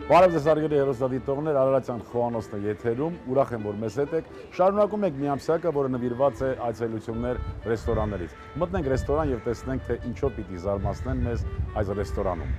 Բարև ձեզ հարգելի հեռուստադիտողներ, Արարատյան Խոհանոցն է եթերում, ուրախ եմ, որ մեզ հետ եք։ Շարունակում ենք մի ամսյակը, որը նվիրված է այցելություններ ռեստորաններից։ Մտնենք ռեստորան եւ տեսնենք, թե ինչով պիտի զարմացնեն մեզ այս ռեստորանում։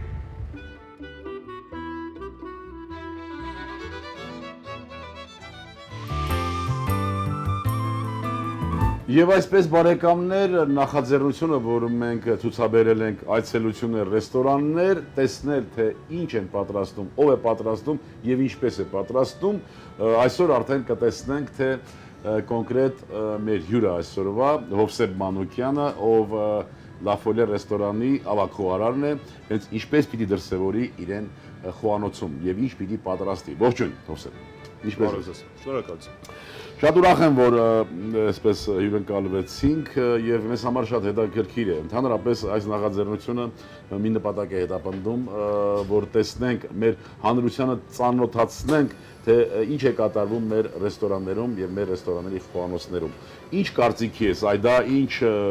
Եվ այսպես բարեկամներ, նախաձեռնությունը, որը մենք ցուցաբերել ենք այցելություններ ռեստորաններ, տեսնել թե ինչ են պատրաստում, ով է պատրաստում եւ ինչպես է պատրաստում, այսօր արդեն կտեսնենք թե կոնկրետ մեր հյուրը այսօրվա Հովսեփ Մանուկյանը, ով La Folie ռեստորանի ավագխոհարարն է, հենց ինչպես պիտի դրսևորի իրեն խոհանոցում եւ ինչ պիտի պատրաստի։ Ողջույն, Հովսեփ։ Ինչպես ես։ Շնորհակալություն։ Շատ ուրախ եմ, որ այսպես հյուրընկալվեցինք եւ մեզ համար շատ հետաքրքիր է։ Ընդհանրապես այս նախաձեռնությունը մի նպատակ է հետապնդում, որ տեսնենք մեր հանրությանը ծանոթացնենք, թե ինչ է կատարվում մեր ռեստորաններում եւ մեր ռեստորանների խոհանոցներում։ Ինչ կարծիքի ես, դա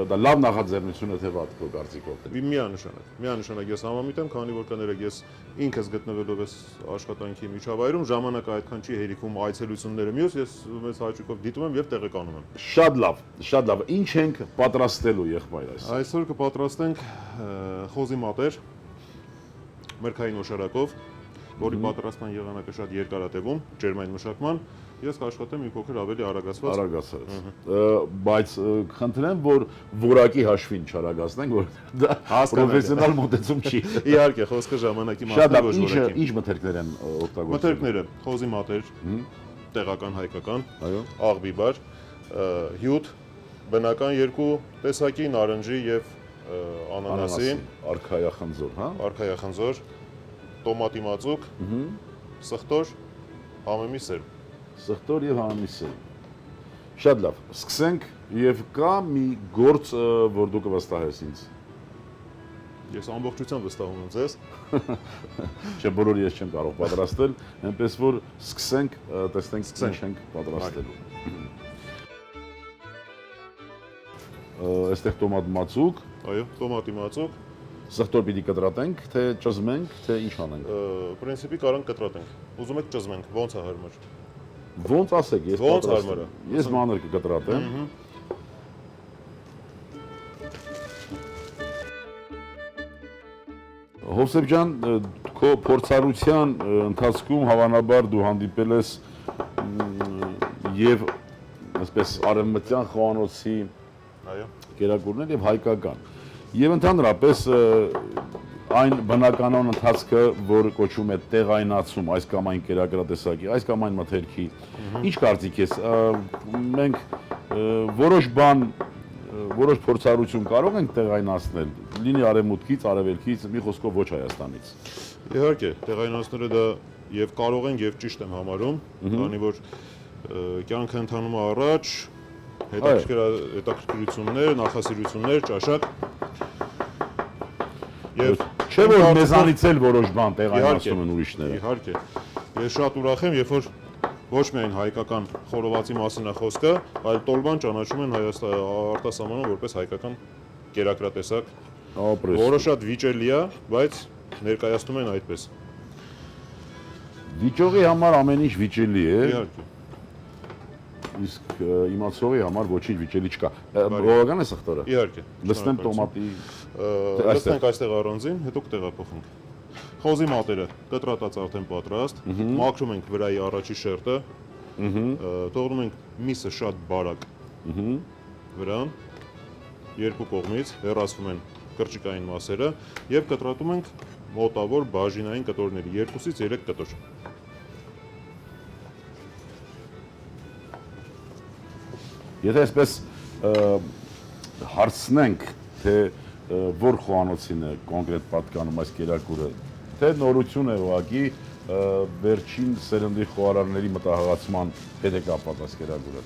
դա լավ նախաձեռնություն է թե վատ քո կարծիքով։ Միանշանակ ես համամիտ եմ, քանի որ կներեք ես ինքս գտնվելով ես աշխատանքի միջավայրում, ժամանակը այդքան չի հերիքում այցելությունները մյուս, ես մեծ հաճույքով դիտում եմ եւ տեղեկանում եմ։ Շատ լավ։ Ինչ ենք պատրաստելու եղբայր այսօր։ Այսօր կպատրաստենք խոզի մատեր մրգային օշարակով, որի պատրաստման եղանակը շատ երկարատևում, ջերմային մշակման, ես կաշխատեմ մի փոքր ավելի արագացված։ Բայց խնդրեմ, որ որակի հաշվին չարագացնենք, որ դա պրոֆեսիոնալ մոտեցում չի։ Իհարկե, խոսքը ժամանակի մասին ոչ որակի։ Ինչ մթերքներ են օգտագործվում։ Մթերքները խոզի մատեր, տեղական հայկական, աղբիբար, հյութ, բնական երկու տեսակի նարնջի եւ անանասի, արքայախնձոր, հա? Արքայախնձոր, տոմատի մածուկ, սխտոր, համեմի սեր։ Սխտոր եւ համեմի սեր։ Շատ լավ։ Սկսենք եւ կա մի գործ, որ դու կվստահես ինձ։ Ես ամբողջությամբ վստահում եմ ձեզ։ Չէ, բոլորը ես չեմ կարող պատրաստել, այնպես որ սկսենք, տեսնենք ինչ ենք պատրաստելու։ Այստեղ տոմատ մածուկ։ Այո, տոմատի մածուկ։ Սխտոր պիտի կտրատենք, թե ճզմենք, թե ինչ անենք։ Պրինցիպի կարող կտրատենք։ Ուզում եք ճզմենք, ոնց է հարմար։ Ոնց ասեք, ես պատրաստեմ։ Ես մանր կկտրատեմ։ Հովսեփ ջան, քո փորձառության ընթացքում հավանաբար դու հանդիպել ես եւ այսպես արևմտյան խոհանոցի կերակուրներ եւ հայկական։ Եվ ընդհանրապես այն բնականon ընթացքը, որ կոչվում է տեղայնացում այս կամ այն կերակրատեսակի, այս կամ այն մթերքի, ինչ կարծիք ես, մենք որոշ փորձառություն կարող ենք տեղայնացնել, լինի արևմուտքից, արևելքից, մի խոսքով ոչ Հայաստանից։ Իհարկե, տեղայնացնելը դա եւ կարող են եւ ճիշտ եմ համարում, քանի որ կյանքը ընթանում է առաջ, հետաքրքրություններ, նախասիրություններ, ճաշակ։ Եվ չէ որ մեզանից էլ որոշ բան տեղայնացնում են ուրիշները։ Իհարկե։ Ես շատ ուրախ եմ, երբ որ ոչ միայն հայկական խորովածի մասին է խոսքը, այլ տոլման ճանաչում են արտասահմանում որպես հայկական կերակրատեսակ, որը շատ վիճելի է, բայց ներկայացնում են այդպես։ Վիճողի համար ամեն ինչ վիճելի է։ Իհարկե։ Իսկ իմացողի համար ոչինչ վիճելի չկա։ Բավական է սխտորը։ Իհարկե։ Լցնեմ տոմատի։ Լցնենք այստեղ առանձին, հետո կտեղափոխենք։ Խոզի մատերը կտրատած արդեն պատրաստ, մաքրում ենք վրայի առաջի շերտը, թողնում ենք միսը շատ բարակ վրան, երկու կողմից հեռացվում են կրճիկային մասերը եւ կտրատում ենք մոտավոր բաժինային կտորների 2-ից 3 կտոր։ Եթե այսպես հարցնենք, թե որ խոհանոցին է կոնկրետ պատկանում այս կերակուրը, թե նորություն է ուղղակի վերջին սերնդի խոհարարների մտահղացման հետ է կապված այս կերակուրը։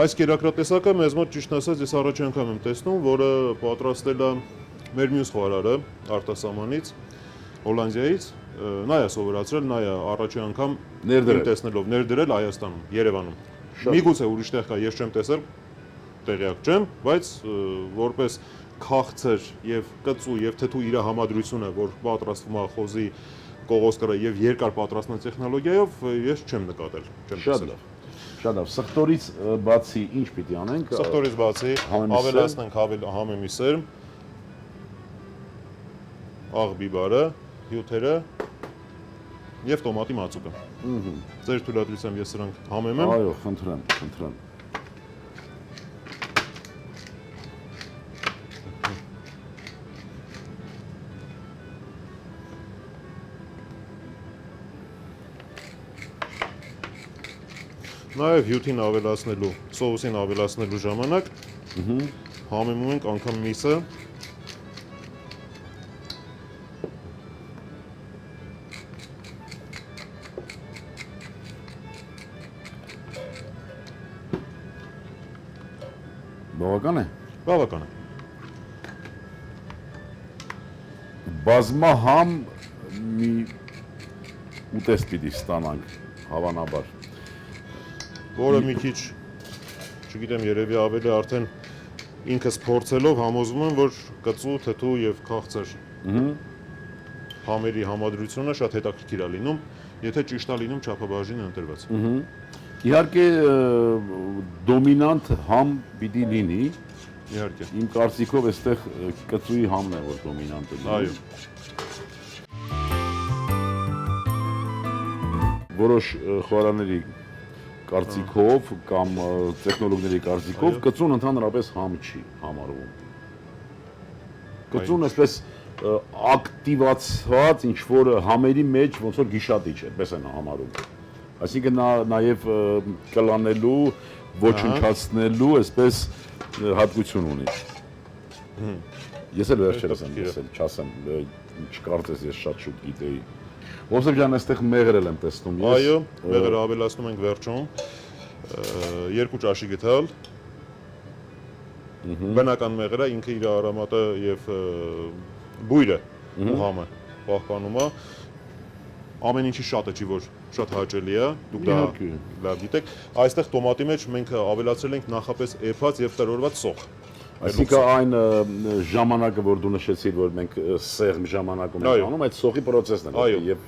Այս կերակրատեսակը մեզ մոտ ճիշտ ասած ես առաջ անգամ եմ տեսնում, որը պատրաստել է մեր մյուս խոհարարը արտասահմանից, Հոլանդիայից, նա է սովորացրել, նա է առաջի անգամ տեսնելով ներդրել Հայաստանում, Երևանում։ Միգուցե ուրիշ տեղ կա, ես չեմ տեսել, տեղյակ չեմ, բայց որպես քաղցր եւ կծու եւ թթու իր համադրությունը, որ պատրաստվում է խոզի կողոսկրը եւ երկար պատրաստման տեխնոլոգիայով ես չեմ նկատել, չեմ Շատ տեսել։ լավ։ Շատ լավ։ Սխտորից բացի ինչ պիտի անենք։ Սխտորից բացի ավելացնենք համեմի սերմ, աղ բիբարը, հյութերը եւ տոմատի մածուկը։ Ձեր թույլատրությամբ ես սրանք համեմեմ։ Այո, խնդրեմ։ Նաև հյութին ավելացնելու, սոուսին ավելացնելու ժամանակ համեմում ենք անգամ միսը։ Բավական է։ Բավական է։ Բազմահամ մի ուտեստ պիտի ստանանք, հավանաբար։ Որը մի քիչ, չգիտեմ, երևի ավելի արդեն ինքս փորձելով համոզվում եմ, որ կծու, թթու եւ քաղցր համերի համադրությունը շատ հետաքրքիր է լինում, եթե ճիշտ է լինում չափաբաժինը ընտրված։ Իհարկե դոմինանտ համ պիտի լինի, Իհարկե։ իմ կարծիքով այստեղ կծուի համն է, որ դոմինանտը լինի։ Այո։ Որոշ խոհարանների կարծիքով կամ տեխնոլոգների կարծիքով կծուն ընդհանրապես համ չի համարվում։ Կծուն այսպես ակտիվացված ինչ որ համերի մեջ ոնց որ գիշատիչ է, պես են համարում։ Այսինքն նա նաև կլանելու, ոչնչացնելու այսպես հատկություն ունի։ Ես էլ վերջերս եմ տեսել, չասեմ, չկարծես ես շատ շուտ գիտեի։ Ոսեփ ջան, այստեղ մեղրել եմ տեսնում ես։ Այո, մեղրը ավելացնում ենք վերջում։ 2 ճաշի գթալ։ Բնական մեղրը ինքը իր արոմատը եւ բույրը ու համը պահպանում է։ Ամեն ինչի շատը չի, որ շատ հաճելի է, դուք դա լավ գիտեք։ Այստեղ տոմատի մեջ մենք ավելացրել ենք նախապես էփած եւ տրորված սոխ։ Այսինքն այն ժամանակը, որ դու նշեցիր, որ մենք սեղմ ժամանակում ենք անում, այդ սոխի process-ն է, եւ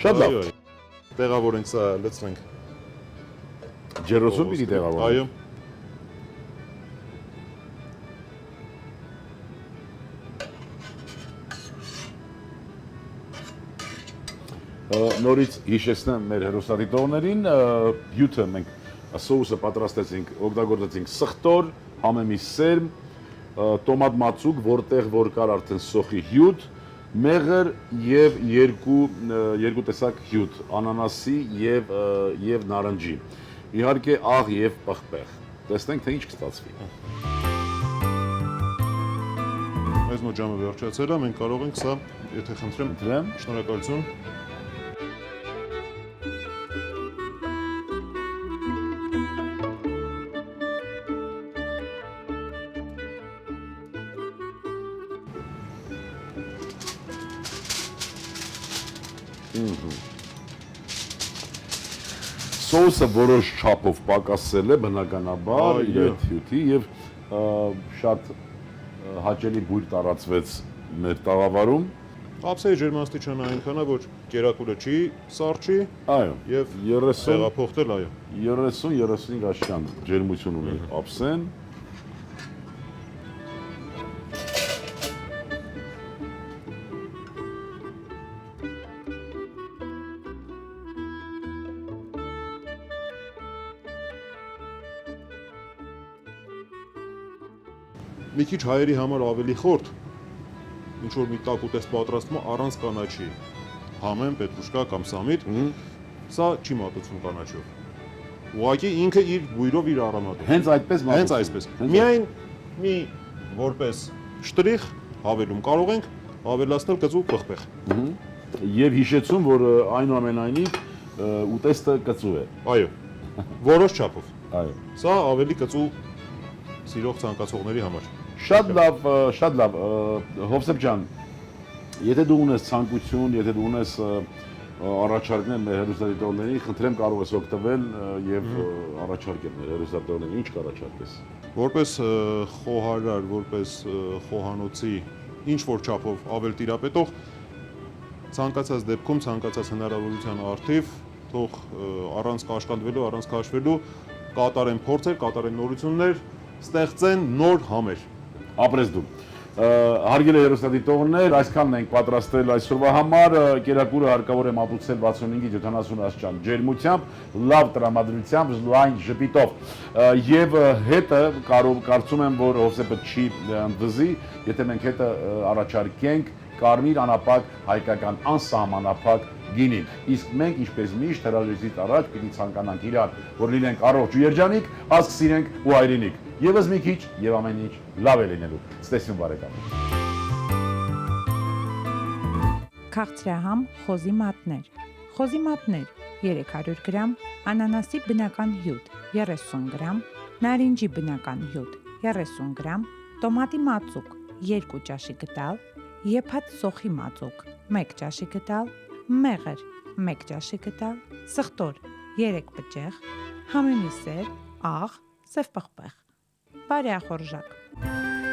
շատ լավ։ Տեղավորենք սա, լցնենք։ Ջերոսում պիտի տեղավորենք։ Այո։ Նորից հիշեցնեմ մեր հեռուստադիտողներին, հյութը մենք սոուսը պատրաստեցինք, օգտագործեցինք սխտոր, համեմի սերմ, տոմատ մածուկ, որտեղ որ կար արդեն սոխի հյութ, մեղր եւ երկու տեսակ հյութ, անանասի եւ նարնջի։ Իհարկե աղ եւ պղպեղ։ Տեսնենք թե ինչ կստացվի։ Այս մոտ ժամը վերջացել է, մենք կարող ենք սա, եթե խնդրեմ, շնորհակալություն։ Սոուսը որոշ չափով պակասել է բնականաբար իր այդ հյութի եւ շատ հաճելի բույր տարածվեց մեր տաղավարում։ Ափսեի ջերմաստիճանը այնքան է, որ կերակուրը չի սառչի, այո, եւ 30 տեղափոխել, այո։ 30-35 աշյան ջերմություն ունի ափսեն։ Մի քիչ հայերի համար ավելի խորտ, ինչ որ մի տաք ուտես պատրաստում առանց կանաչի, համեմ, պետրուշկա կամ սամիտ, սա չի մատուցվում կանաչով։ Ուղղակի ինքը իր բույրով իր արոմատով։ Հենց այդպես մատուցվում։ Հենց այսպես։ Միայն մի որպես շտրիխ հավելում կարող ենք ավելացնել կծու պղպեղ։ Եվ հիշեցում, որ այնուամենայնիվ ուտեստը կծու է։ Այո։ Որոշ չափով։ Այո։ Սա ավելի կծու սիրող ցանկացողների համար։ Շատ լավ, Հովսեփ ջան, եթե դու ունես ցանկություն, եթե դու ունես առաջարկներ մեր հեռուստադիտողներին, խնդրեմ կարող ես օգտվել եւ առաջարկել մեր հեռուստադիտողներին, ինչ կառաջարկես։ Որպես խոհարար, որպես խոհանոցի ինչ որ չափով ավել տիրապետող, ցանկացած դեպքում, ցանկացած հնարավորության առթիվ թող առանց կաշկանդվելու, առանց քաշվելու կատարեն փորձեր, կատարեն նորություններ, ստեղծեն նոր համեր։ Ապրես դու։ Հարգելի հեռուստադիտողներ, այսքանն ենք պատրաստել այսօրվա համար, կերակուրը հարկավոր է մատուցել 65-70 աստիճան ջերմությամբ, լավ տրամադրությամբ, լայն ժպիտով եւ հետը կարծում եմ, որ Հովսեփը չի ընդվզի, եթե մենք հետը առաջարկենք կարմիր անապակ հայկական անսահմանափակ գինին։ Իսկ մենք ինչպես միշտ հրաժեշտից առաջ պիտի ցանկանանք իրար, որ լինենք առողջ ու երջանիկ, ազգ սիրենք ու հայրենիք։ Եվս մի քիչ եւ ամեն ինչ լավ է լինելու։ Ստեսյուն բարեկամներ։ Քաղցրահամ խոզի մատներ։ Խոզի մատներ 300 գրամ, անանասի բնական հյութ 30 գրամ, նարինջի բնական հյութ 30 գրամ, տոմատի մածուկ 2 ճաշի գդալ, եփած սոխի մածուկ 1 ճաշի գդալ, մեղր 1 ճաշի գդալ, սխտոր 3 բջեղ, համեմիսեր, աղ, սև պղպեղ։ Բարեախորժակ։